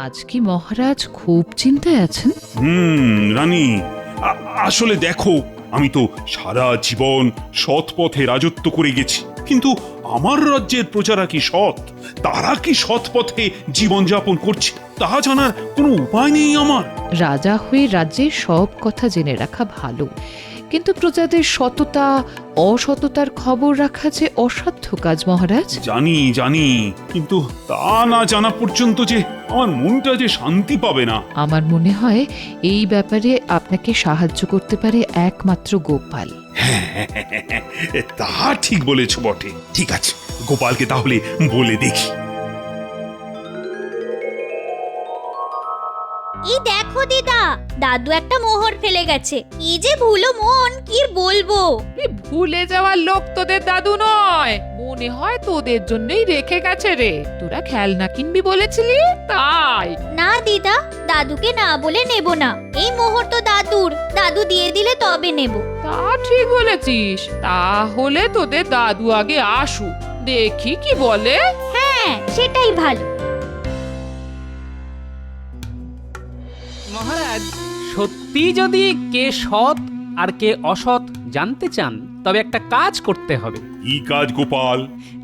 আজ কি মহারাজ খুব চিন্তায় আছেন? রানী, আসলে দেখো, আমি তো সারা জীবন সৎ পথে রাজত্ব করে গেছি, কিন্তু আমার রাজ্যের প্রজারা কি সৎ? তারা কি সৎ পথে জীবনযাপন করছে তা জানার কোনো উপায় নেই আমার। রাজা হয়ে রাজ্যের সব কথা জেনে রাখা ভালো, কিন্তু প্রজাদের সততা অসততার খবর রাখা যে অসাধ্য কাজ মহারাজ। জানি জানি, কিন্তু তা না জানা পর্যন্ত যে আমার মনটা যে শান্তি পাবে না। আমার মনে হয় এই ব্যাপারে আপনাকে সাহায্য করতে পারে একমাত্র গোপাল। তা ঠিক বলেছ বটে। ঠিক আছে, গোপালকে তাহলে বলে দেখি। এই দেখো দিদা, দাদু একটা মোহর ফেলে গেছে। কি যে ভুলো মন, কি বলবো। ভুলে যাওয়ার লোক তোদের দাদু নয়, মনে হয় তোদের জন্যই রেখে গেছে রে। তোরা খেলনা কিনবি বলেছিলি তাই। না দিদা, দাদুকে না বলে নেব না। এই মোহর তো দাদুর, দাদু দিয়ে দিলে তবে নেব। তা ঠিক বলেছিস, তাহলে তোদের দাদু আগে আসুক, দেখি কি বলে। হ্যাঁ, সেটাই ভালো। মহারাজ, সত্যি যদি কে সৎ আর কে অসৎ জানতে চান, তবে একটা কাজ করতে হবে। কি কাজ গোপাল?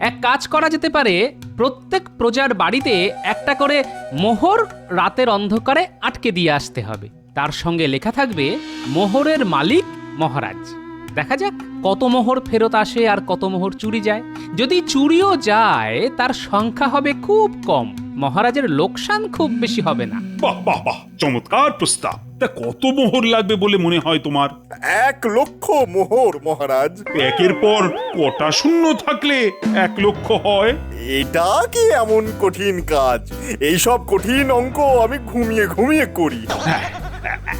এক কাজ করা যেতে পারে, প্রত্যেক প্রজার বাড়িতে একটা করে মোহর রাতের অন্ধকারে আটকে দিয়ে আসতে হবে। তার সঙ্গে লেখা থাকবে মোহরের মালিক মহারাজ। দেখা যাক কত মোহর ফেরত আসে আর কত মোহর চুরি যায়। যদি চুরিও যায় তার সংখ্যা হবে খুব কম, মহারাজের লোকসান খুব বেশি হবে না। বাহ বাহ বাহ, চমৎকার প্রস্তাব। তা কত মোহর লাগবে বলে মনে হয় তোমার? 1,00,000 মোহর মহারাজ। একের পর কটা শূন্য থাকলে 1,00,000 হয়? এটা কি এমন কঠিন কাজ? এইসব কঠিন অঙ্ক আমি ঘুমিয়ে ঘুমিয়ে করি। হ্যাঁ,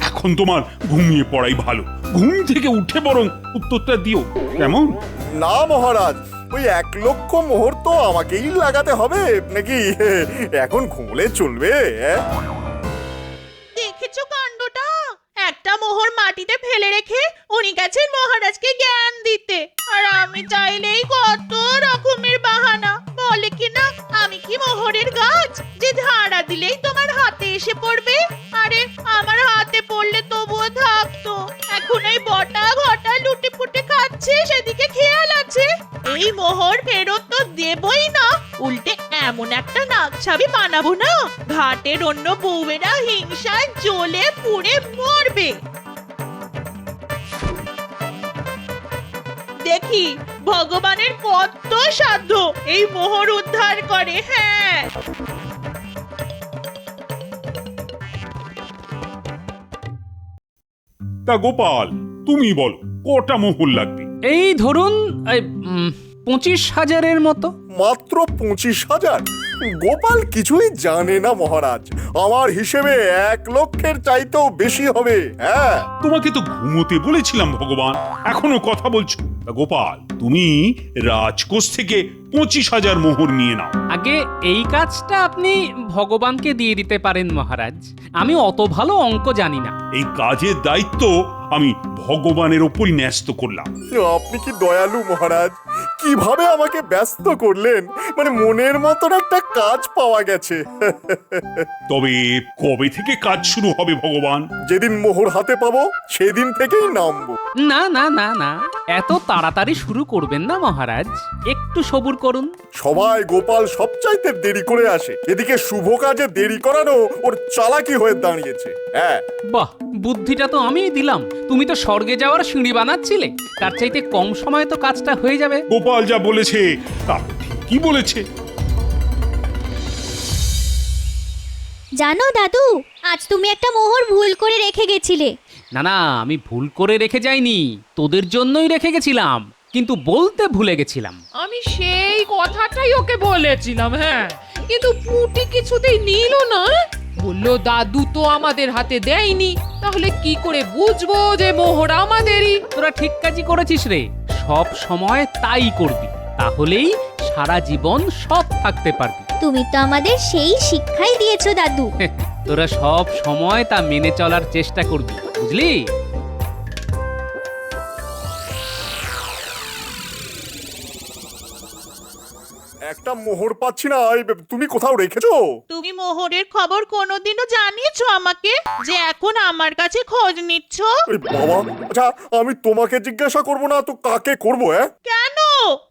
এখন তোমার ঘুমিয়ে পড়াই ভালো। ঘুম থেকে উঠে বরং উত্তরটা দিও, কেমন? না মহারাজ, ওই 1,00,000 মোহর তো আমাকেই লাগাতে হবে নাকি? এখন ঘুমলে চলবে? দেখেছো কাণ্ডটা? একটা মোহর মাটিতে ফেলে রেখে উনি গেছেন মহারাজকে জ্ঞান দিতে, আর আমি চাইলেই কত রকমের বাহানা বলে কিনা আমি কি মোহরের গাছ যে ঝাড়া দিলেই তোমার হাতে এসে পড়বে। আরে আমার হাতে পড়লে তবুও থাকতো, এখন এই বটা ঘটা লুটে পুটে খাচ্ছে, সেদিকে খেয়াল আছে। এই মোহর ফেরত তো দেবই না, উল্টে এমন একটা নাকছাবি বানাবো না, ঘাটের অন্য বউয়েরা হিংসায় জ্বলে পুড়ে মরবে। দেখি ভগবানের কত সাধ্য এই মোহর উদ্ধার করে। হ্যাঁ, তা গোপাল, তুমি বলো কটা মোহর লাগবে? এই ধরুন 25,000-এর মতো। মাত্র 25,000? গোপাল কিছুই জানে না মহারাজ। আমার হিসেবে 1,00,000-এর চাইতেও বেশি হবে। হ্যাঁ, তোমাকে তো ঘুমোতে বলেছিলাম ভগবান, এখনো কথা বলছো? তা গোপাল, তুমি রাজকোষ থেকে 25,000 মোহর নিয়ে নাও। আগে এই কাজটা আপনি ভগবানকে দিয়ে দিতে পারেন মহারাজ, আমি অত ভালো অঙ্ক জানি না। এই কাজের দায়িত্ব আমি ভগবানের ওপরই ন্যস্ত করলাম। আপনি কি দয়ালু মহারাজ! কিভাবে আমাকে ব্যস্ত করলেন, মানে মনের মতন একটা কাজ পাওয়া গেছে। তবে কবে থেকে কাজ শুরু হবে ভগবান? যেদিন মোহর হাতে পাবো সেদিন থেকেই নামবো। না না না না, এত তাড়াতাড়ি শুরু করবেন না মহারাজ, একটু সবুর করুন। সবাই গোপাল সবচাইতে দেরি করে আসে, এদিকে শুভ কাজে দেরি করানো ওর চালাকি হয়ে দাঁড়িয়েছে। হ্যাঁ, বাহ, বুদ্ধিটা তো আমিই দিলাম। তুমি তো স্বর্গে যাওয়ার সিঁড়ি বানাচ্ছিলে, তার চাইতে কম সময়ে তো কাজটা হয়ে যাবে। গোপাল যা বলেছে তা কি বলেছে। জানো দাদু, আজ তুমি একটা মোহর ভুল করে রেখে গেছিলে। না না, আমি ভুল করে রেখে যাইনি, তোদের জন্যই রেখে গেছিলাম, কিন্তু বলতে ভুলে গেছিলাম। আমি সেই কথাটাই ওকে বলেছিলাম, হ্যাঁ, কিন্তু পুটি কিছুতেই নিল না। বললো দাদু তো আমাদের হাতে দেয়নি, তাহলে কি করে বুঝবো যে মোহর আমাদেরই। তোরা ঠিক কাজই করেছিস রে, সব সময় তাই করবি, তাহলেই সারা জীবন সৎ থাকতে পারবি। তুমি তো আমাদের সেই শিক্ষাই দিয়েছো দাদু। তোরা সব সময় তা মেনে চলার চেষ্টা করবি, বুঝলি? একটা একটা মোহর পাচ্ছি না। তুমি কোথাও রেখেছো? তুমি মোহরের খবর কোনোদিনও জানিয়েছো আমাকে যে এখন আমার কাছে খোঁজ নিচ্ছ? এই বাবা, আচ্ছা আমি তোমাকে জিজ্ঞাসা করব না তো কাকে করব? কেন?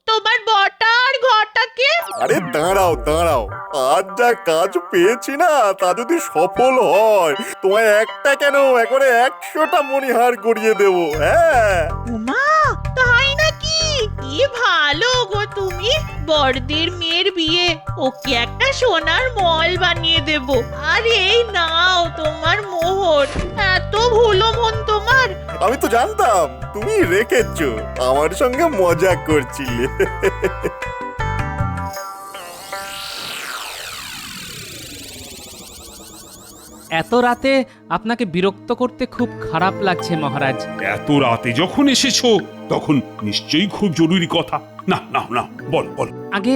তোমার বটা আর ঘরটাকে? আরে দাঁড়াও দাঁড়াও, আজ যা কাজ পেয়েছি না তা যদি সফল হয় তোমায় একটা কেন একবারে 100টা মণিহার গড়িয়ে দেবো। হ্যাঁ উমা, তাই নাকি? কি ভালো গো তুমি। বড়দের মেয়ের বিয়ে, ওকে একটা সোনার মল বানিয়ে দেব। আর এই নাও তোমার মোহর। এত ভুলো মন তোমার। আমি তো জানতাম তুমি রেখেছো, আমার সঙ্গে মজা করছিলে। এত রাতে আপনাকে বিরক্ত করতে খুব খারাপ লাগছে মহারাজ। এত রাতে যখন এসেছো তখন নিশ্চয়ই খুব জরুরি কথা। না না না, বল বল। আগে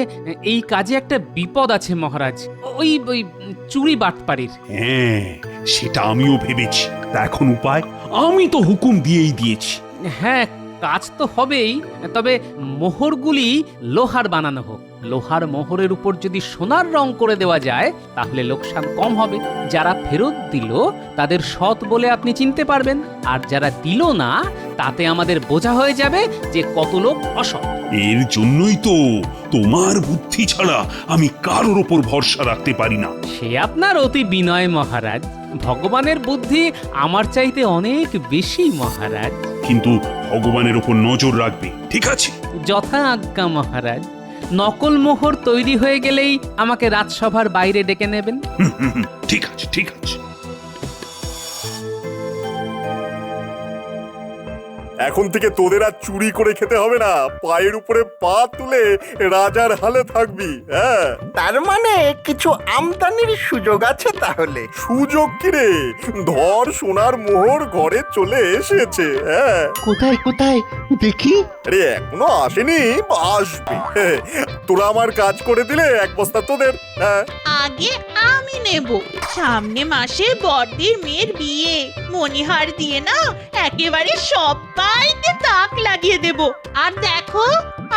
এই কাজে একটা বিপদ আছে মহারাজ, ওই ওই চুরি বাটপাড়ির। হ্যাঁ, সেটা আমিও ভেবেছি। তা এখন উপায়? আমি তো হুকুম দিয়েই দিয়েছি। হ্যাঁ, কাজ তো হবেই, তবে মোহরগুলি লোহার বানানো হোক। লোহার মোহরের উপর যদি সোনার রং করে দেওয়া যায় তাহলে লোকসান কম হবে। যারা ফেরত দিল তাদের সৎ বলে আপনি চিনতে পারবেন, আর যারা দিল না তাতে আমাদের বোঝা হয়ে যাবে যে কত লোক অসৎ। এর জন্যই তো তোমার বুদ্ধি ছাড়া আমি কারোর ওপর ভরসা রাখতে পারি না। সে আপনার অতি বিনয় মহারাজ, ভগবানের বুদ্ধি আমার চাইতে অনেক বেশি মহারাজ। কিন্তু ভগবানের ওপর নজর রাখবে, ঠিক আছে? যথা আজ্ঞা মহারাজ। নকল মোহর তৈরি হয়ে গেলেই আমাকে রাজসভার বাইরে ডেকে নেবেন। ঠিক আছে ঠিক আছে। এখন থেকে তোদের আর চুরি করে খেতে হবে না, পায়ের উপরে পা তুলে রাজার হালে থাকবি। হ্যাঁ, তার মানে কিছু আমদানির সুযোগ আছে তাহলে। সুযোগ কি রে? ধর সোনার মোহর ঘরে চলে এসেছে। হ্যাঁ, কোথায় কোথায় দেখি? আরে এখনো আসেনি, আসবে। তোরা আমার কাজ করে দিলে এক বস্তা তোদের। হ্যাঁ, আগে আমি নেব। সামনে মাসে বড়দের মেয়ের বিয়ে, মণিহার দিয়ে না একেবারে সবাইকে তাক লাগিয়ে দেব। আর দেখো,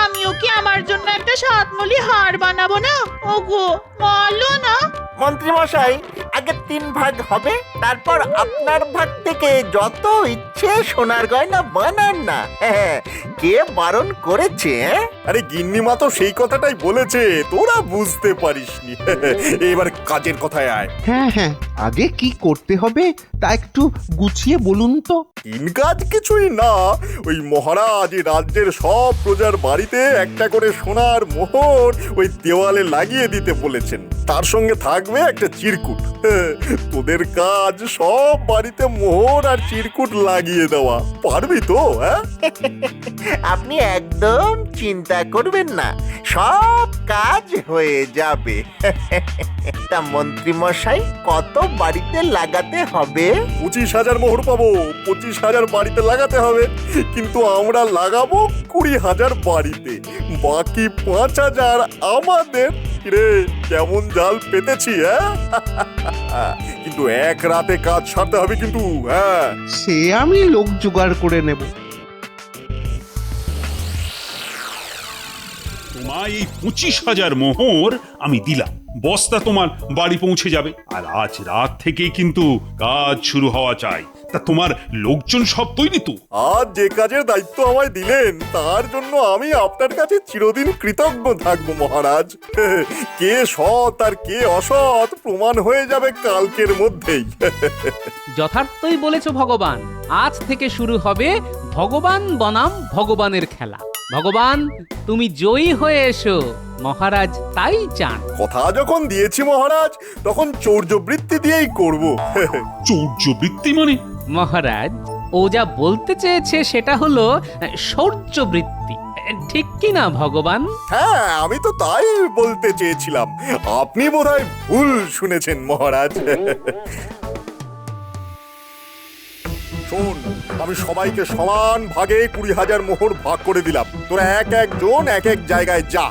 আমি ওকে আমার জন্য একটা সাতমলি হার বানাবো না। ওগো বলো না। মন্ত্রী মশাই, আগে 3 ভাগ হবে, তারপর আপনার ভাগ থেকে যত ইচ্ছে সোনার গয়না বানান না। হ্যাঁ, কে বারণ করেছে? আরে গিন্নিমা তো সেই কথাটাই বলেছে, তোরা বুঝতে পারিসনি। এবার কাজের কথায় আয়। হ্যাঁ হ্যাঁ, আগে কি করতে হবে তা একটু গুছিয়ে বলুন তো। কাজ কিছুই না, ওই মহারাজ রাজ্যের সব প্রজার বাড়িতে একটা করে সোনার মোহর ওই দেওয়ালে লাগিয়ে দিতে বলেছেন। তার সঙ্গে থাকবে একটা চিরকুট। তোদের কাজ সব বাড়িতে মোহর আর চিরকুট লাগিয়ে দেওয়া। পারবি তো? হ্যাঁ, আপনি একদম চিন্তা করবেন না, সব কাজ হয়ে যাবে। তা মন্ত্রী মশাই, কত বাড়িতে লাগাতে হবে? 25,000 মোহর পাবো, 25,000 বাড়িতে লাগাতে হবে। কিন্তু আমরা লাগাবো 20,000 বাড়িতে, বাকি 5,000 আমাদের। রে কেমন জাল পেতেছি? হ্যাঁ, কিন্তু এক রাতে কাজ সারতে হবে কিন্তু। হ্যাঁ, সে আমি লোক জোগাড় করে নেব। তোমায় এই 25,000 মোহর আমি দিলাম, বস্তা তোমার বাড়ি পৌঁছে যাবে। আর আজ রাত থেকেই কিন্তু কাজ শুরু হওয়া চাই। তা তোমার লোকজন সব তৈরি তো? আজ যে কাজের দায়িত্ব আমায় দিলেন তার জন্য আমি আপনার কাছে চিরদিন কৃতজ্ঞ থাকবো মহারাজ। কে সৎ আর কে অসৎ প্রমাণ হয়ে যাবে কালকের মধ্যেই। যথার্থই বলেছ ভগবান, আজ থেকে শুরু হবে ভগবান বনাম ভগবানের খেলা। ভগবান, তুমি জয়ী হয়ে এসো, মহারাজ তাই চান। কথা যখন দিয়েছি মহারাজ, তখন চৌর্যবৃত্তি দিয়েই করব। চৌর্যবৃত্তি মানে? মহারাজ, ও যা বলতে চেয়েছে সেটা হলো শৌর্যবৃত্তি, ঠিক কি না ভগবান? হ্যাঁ, আমি তো তাই বলতে চেয়েছিলাম। আপনি বোধহয় ভুল শুনেছেন মহারাজ। শোন, আমি সবাইকে সমান ভাগে 20,000 মোহর ভাগ করে দিলাম। তোরা এক একজন এক এক জায়গায় যা,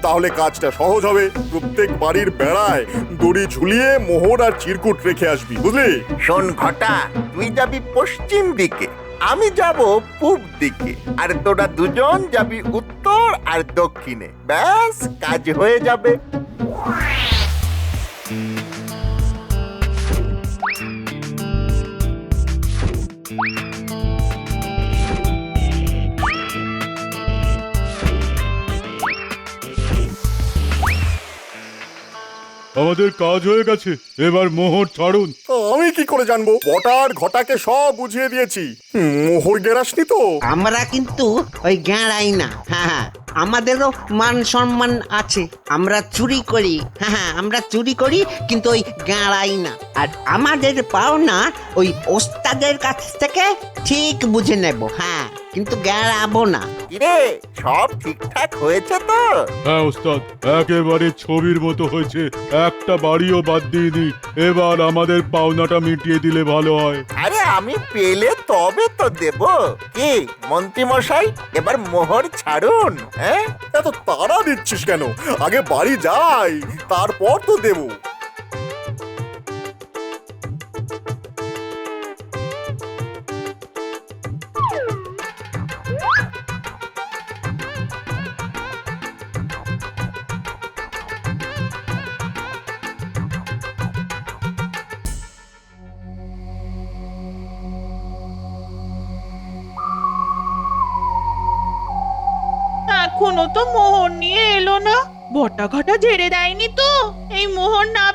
তাহলে কাজটা সহজ হবে। প্রত্যেক বাড়ির বেড়ায় দড়ি ঝুলিয়ে মোহর আর চিরকুট রেখে আসবি, বুঝলি? শোন ঘটা, তুই যাবি পশ্চিম দিকে, আমি যাব পূব দিকে, আর তোরা দুজন যাবি উত্তর উত্তর আর দক্ষিণে, ব্যাস কাজ হয়ে যাবে। আমাদের কাজ হয়ে গেছে, এবার মোহর ছাড়ুন। আমি কি করে জানবো? বটার ঘটাকে সব বুঝিয়ে দিয়েছি। মোহর গেরাসনি তো। আমরা কিন্তু ওই গাঁড়াই না। হ্যাঁ, আমাদেরও মান সম্মান আছে। আমরা চুরি করি, হ্যাঁ আমরা চুরি করি, কিন্তু ওই গাঁড়াই না। আর আমাদের পাওনা ওই ওস্তাদের কাছ থেকে ঠিক বুঝে নেব। হ্যাঁ, কিন্তু গাঁড়াবো না। কিরে, সব ঠিকঠাক হয়েছে তো? হ্যাঁ ওস্তাদ, একেবারে ছবির মতো হয়েছে, একটা বাড়িও বাদ দিইনি। এবার আমাদের পাওনাটা মিটিয়ে দিলে ভালো হয়। আরে আমি পেলে তবে তো দেব। কি মন্ত্রী মশাই, এবার মোহর ছাড়ুন। হ্যাঁ, এত তাড়া দিচ্ছিস কেন? আগে বাড়ি যাই, তারপর তো দেবো। এখনো তো মোহর নিয়ে এলো না। বটা ঘটা ঝেড়ে দেয়নি তো? এই মোহর না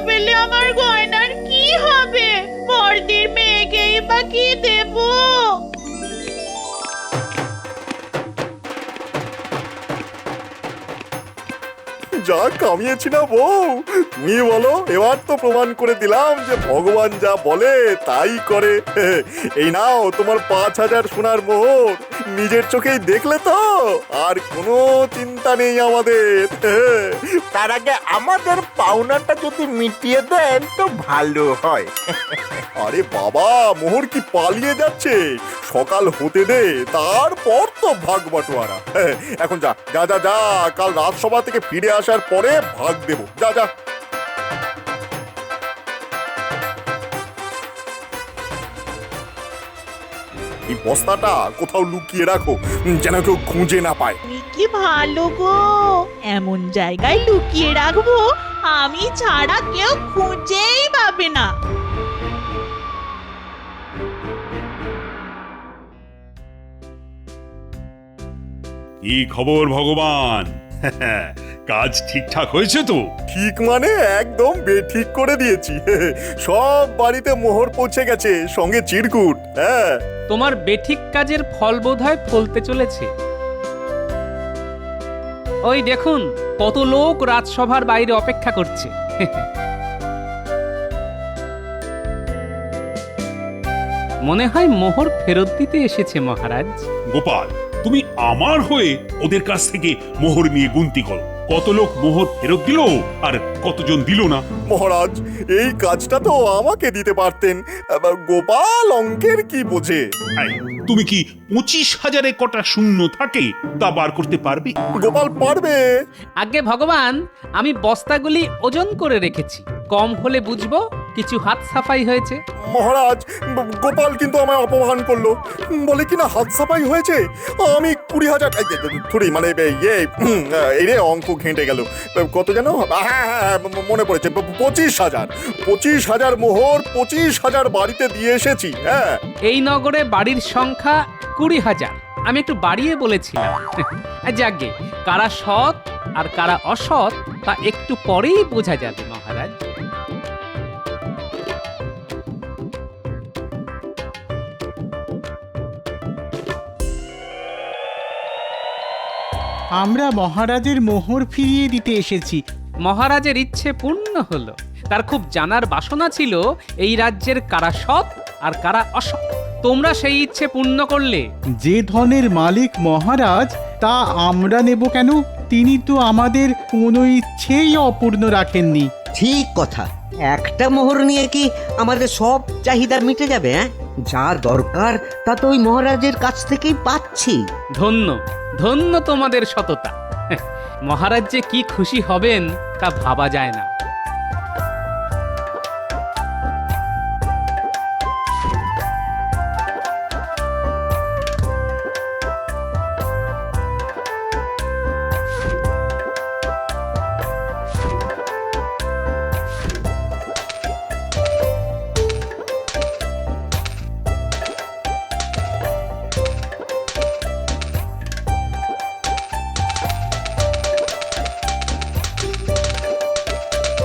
পেলে আমার গয়নার কি হবে? বড়দির মেয়েকেই বা কি দেবো? যা কামিয়েছি না বউ, তুমি বলো। এবার তো প্রমাণ করে দিলাম যে ভগবান যা বলে তাই করে। এই নাও তোমার 5,000 সোনার মোহর। নিজের চোখেই দেখলে তো, আর কোনো চিন্তা নেই আমাদের। তার আগে আমাদের পাওনাটা যদি মিটিয়ে দেন তো ভালো হয়। আরে বাবা, মোহর কি পালিয়ে যাচ্ছে? সকাল হতে দে, তারপর তো ভাগ বাটোয়ারা। এখন যা যা যা যা, কাল রাজসভা থেকে ফিরে আসার পরে ভাগ দেব। যা যা। এই বস্তাটা কোথাও লুকিয়ে রাখো, যেন কেউ খুঁজে না পায়। তুমি কি ভালো গো, এমন জায়গায় লুকিয়ে রাখবো আমি ছাড়া কেউ খুঁজেই পাবে না। কি খবর ভগবান? কাজ ঠিকঠাক হয়েছে তো? ঠিক মানে একদম বেঠিক করে দিয়েছি। সব বাড়িতে মোহর পৌঁছে গেছে, সঙ্গে চিরকুট। হ্যাঁ, তোমার বেঠিক কাজের ফল বোধহয় ফলতে চলেছে। ওই দেখুন, কত লোক রাজসভার বাইরে অপেক্ষা করছে। মনে হয় মোহর ফেরত দিতে এসেছে মহারাজ। গোপাল, তুমি আমার হয়ে ওদের কাছ থেকে মোহর নিয়ে গুনতি করো। কত লোক মোহর ফেরত দিল আর কতজন দিল না। মহারাজ, এই কাজটা তো আমাকে দিতে পারতেন। গোপাল অঙ্কের কি বোঝে? এই, তুমি কি 25,000-এ কটা শূন্য থাকে তা বার করতে পারবে? গোপাল পারবে। আগে ভগবান, আমি বস্তাগুলি ওজন করে রেখেছি, কম হলে বুঝবো কিছু হাত সাফাই হয়েছে। মহারাজ, গোপাল কিন্তু আমায় অপমান করলো। বলে কিনা হাত সাফাই হয়েছে। আমি 20,000 থুড়ি মানে এই রে, অঙ্ক ঘেঁটে গেল। কত যেন? হ্যাঁ হ্যাঁ, মনে পড়েছে, 25,000 মোহর 25,000 বাড়িতে দিয়ে এসেছি। হ্যাঁ, এই নগরে বাড়ির সংখ্যা 20,000। আমি একটু বাড়িয়ে বলেছিলাম। যাকে কারা সৎ আর কারা অসৎ তা একটু পরেই বোঝা যাবে মহারাজ। আমরা মহারাজের মোহর ফিরিয়ে দিতে এসেছি। মহারাজের ইচ্ছে পূর্ণ হলো। তার খুব জানার বাসনা ছিল এই রাজ্যের কারা সৎ আর কারা অসৎ। তোমরা সেই ইচ্ছে পূর্ণ করলে। যে ধনের মালিক মহারাজ, তা আমরা নেব কেন? তিনি তো আমাদের কোনো ইচ্ছেই অপূর্ণ রাখেননি। ঠিক কথা। একটা মোহর নিয়ে কি আমাদের সব চাহিদা মিটে যাবে? হ্যাঁ, যা দরকার তা তো ওই মহারাজের কাছ থেকেই পাচ্ছি। ধন্য ধন্য তোমাদের সততা। মহারাজ যে কি খুশি হবেন তা ভাবা যায় না।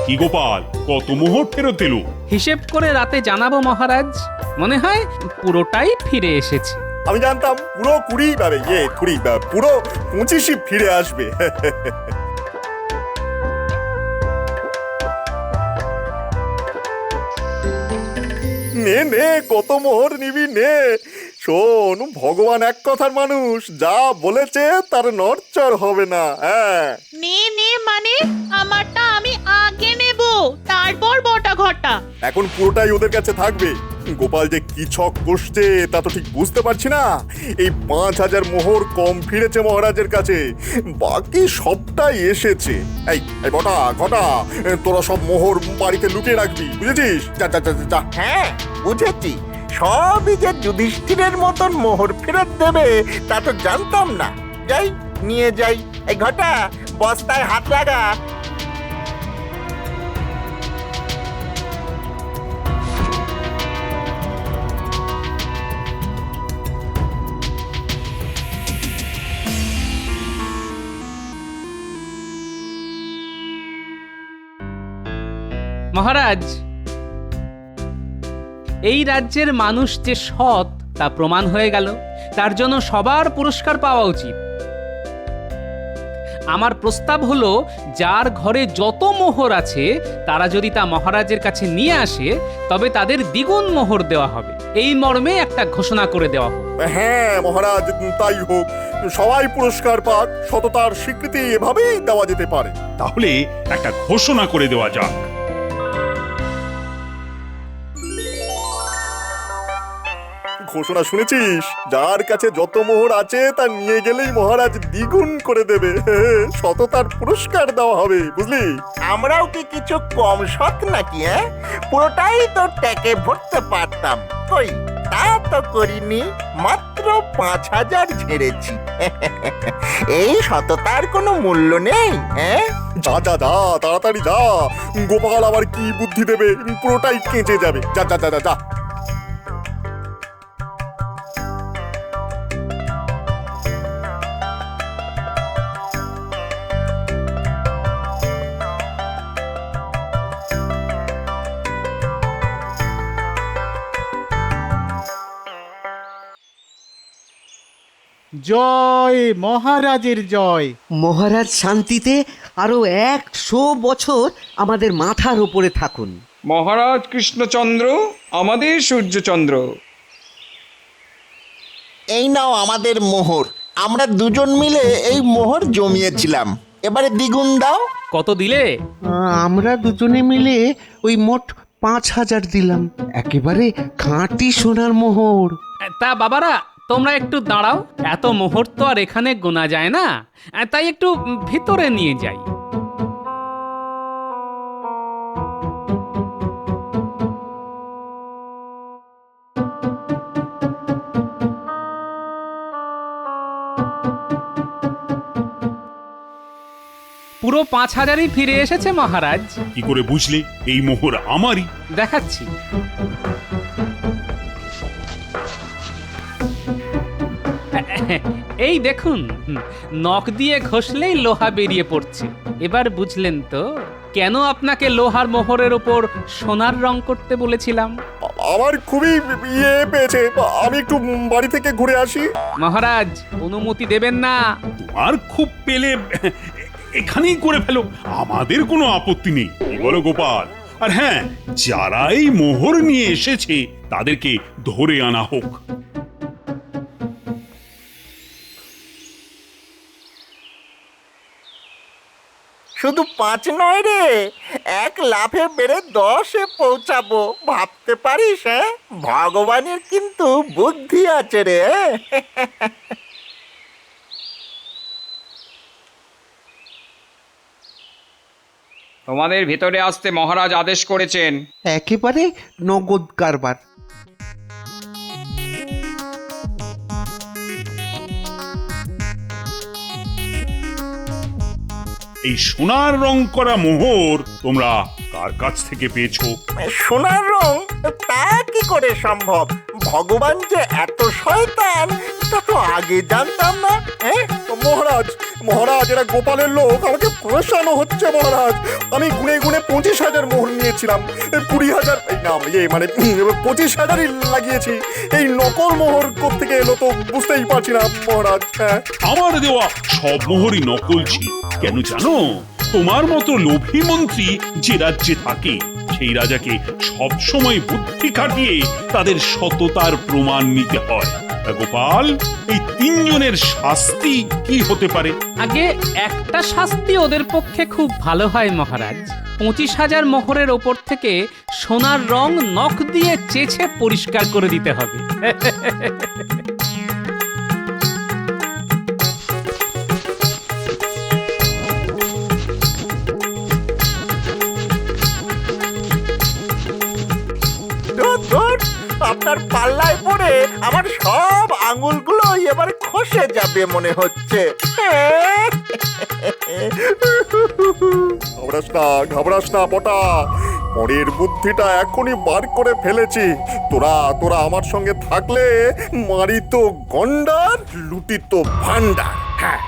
কি গোপাল, কত মোহর ফেরত এলো? হিসেব করে রাতে জানাবো মহারাজ। মনে হয় পুরোটাই ফিরে এসেছে। আমি জানতাম পুরো 20 পুরো 25ই ফিরে আসবে। নে নে, কত মোহর নিবি নে। শোন, ভগবান এক কথার মানুষ, যা বলেছে তার নড়চড় হবে না। হ্যাঁ, নে নে মানে আমারটা আমি আগে নেব, তারপর বটা ঘটা। এখন পুরোটাই ওদের কাছে থাকবে। গোপাল যে কি ছক কষছে তা তো ঠিক বুঝতে পারছি না। এই 5000 মোহর কম ফিরেছে মহারাজের কাছে, বাকি সবটাই এসেছে। এই এই বটা ঘটা, তোরা সব মোহর বাড়িতে লুকিয়ে রাখবি, বুঝেছিস? যা যা যা যা। হ্যাঁ, বুঝেছি। সবই যে যুধিষ্ঠিরের মতন মোহর ফেরত দেবে তা তো জানতাম না। যাই, নিয়ে যাই। এই ঘটা, বস্তায় হাত লাগা। মহারাজ, এই রাজ্যের মানুষ যে সৎ তা প্রমাণ হয়ে গেল। তার জন্য সবার পুরস্কার পাওয়া উচিত। আমার প্রস্তাব হলো, যার ঘরে যত মোহর আছে তারা যদি তা মহারাজের কাছে নিয়ে আসে তবে তাদের দ্বিগুণ মোহর দেওয়া হবে। এই মর্মে একটা ঘোষণা করে দেওয়া হোক। হ্যাঁ মহারাজ, তাই হোক। সবাই পুরস্কার পাক, সততার স্বীকৃতি এভাবেই দেওয়া যেতে পারে। তাহলে একটা ঘোষণা করে দেওয়া যাক। ঘোষণা শুনেছিস? যার কাছে যত মোহর আছে তা নিয়ে গেলেই মহারাজ দ্বিগুণ করে দেবে। সততার পুরস্কার দেওয়া হবে, বুঝলি? আমরাও কি কিছু কম সৎ নাকি? পুরোটাই তো ট্যাকে ভরতে পারতাম। কই, তা তো করিনি, মাত্র 5000 ঝেড়েছি। এই সততার কোনো মূল্য নেই। যা যা যা, তাড়াতাড়ি যা। গোপাল আবার কি বুদ্ধি দেবে, পুরোটাই কেঁচে যাবে। যা যা যা যা। জয় মহারাজের জয়। মহারাজ শান্তিতে আরো 100 বছর আমাদের মাথার উপরে থাকুন। মহারাজ কৃষ্ণচন্দ্র, আমাদের সূর্যচন্দ্র। এই নাও আমাদের মোহর। আমরা দুজন মিলে এই মোহর জমিয়েছিলাম, এবারে দ্বিগুণ দাও। কত দিলে? আমরা দুজনে মিলে ওই মোট 5000 দিলাম। একেবারে খাঁটি সোনার মোহর। তা বাবারা, তোমরা একটু দাঁড়াও। এত মোহর তো আর এখানে গোনা যায় না, তাই একটু ভিতরে নিয়ে যাই। পুরো 5000ই ফিরে এসেছে মহারাজ। কি করে বুঝলে এই মোহর আমারই? দেখাচ্ছি। এই দেখুন, নখ দিয়ে ঘষলেই লোহা বেরিয়ে পড়ছে। এবার বুঝলেন তো কেন আপনাকে লোহার মোহরের ওপর সোনার রং করতে বলেছিলাম? আমার খুবই ইয়ে পেয়েছে, আমি একটু বাড়ি থেকে ঘুরে আসি। মহারাজ, অনুমতি দেবেন না? তোমার খুব পেলে এখানেই করে ফেলো, আমাদের কোনো আপত্তি নেই। কি বলো গোপাল? আর হ্যাঁ, যারা এই মোহর নিয়ে এসেছে তাদেরকে ধরে আনা হোক। শুধু 5 নয় রে, 1 লাফে বেড়ে 10-এ পৌঁছাবো। ভাবতে পারিস? ভগবানের কিন্তু বুদ্ধি আছে রে। তোমাদের ভেতরে আসতে মহারাজ আদেশ করেছেন। একেবারে নগদ কারবার। এই সোনার রং করা মোহর তোমরা কার কাছ থেকে পেয়েছো? সোনার রং তা কি করে সম্ভব? ভগবান যে এত শয়তান তা তো আগে জানতাম না। মহারাজ মহারাজ এরা গোপালের লোক, আমাকে প্রশানো হচ্ছে মহারাজ। আমি গুনে গুনে 25,000 মোহর নিয়েছিলাম, 20,000 না মানে 25,000ই লাগিয়েছি। এই নকল মোহর কোত্থেকে এলো তো বুঝতেই পারছি না মহারাজ। আমার দেওয়া সব মোহরই নকল ছিল। কেন জানো? তোমার মতো লোভী মন্ত্রী যে রাজ্যে থাকে সেই রাজাকে সব সময় বুদ্ধি খাটিয়ে তাদের সততার প্রমাণ নিতে হয়। গোপাল, এই 3 জনের শাস্তি কি হতে পারে? আগে একটা শাস্তি ওদের পক্ষে খুব ভালো হয় মহারাজ। 25,000 মোহরের ওপর থেকে সোনার রং নখ দিয়ে চেঁচে পরিষ্কার করে দিতে হবে। আপনার পাল্লায় পড়ে আমার সব আঙুলগুলো এবার খসে যাবে মনে হচ্ছে। ঘাবড়াস না পটা, পরের বুদ্ধিটা এখনই বার করে ফেলেছি। তোরা আমার সঙ্গে থাকলে মারি তো গন্ডার, লুটি তো ভান্ডার। হ্যাঁ।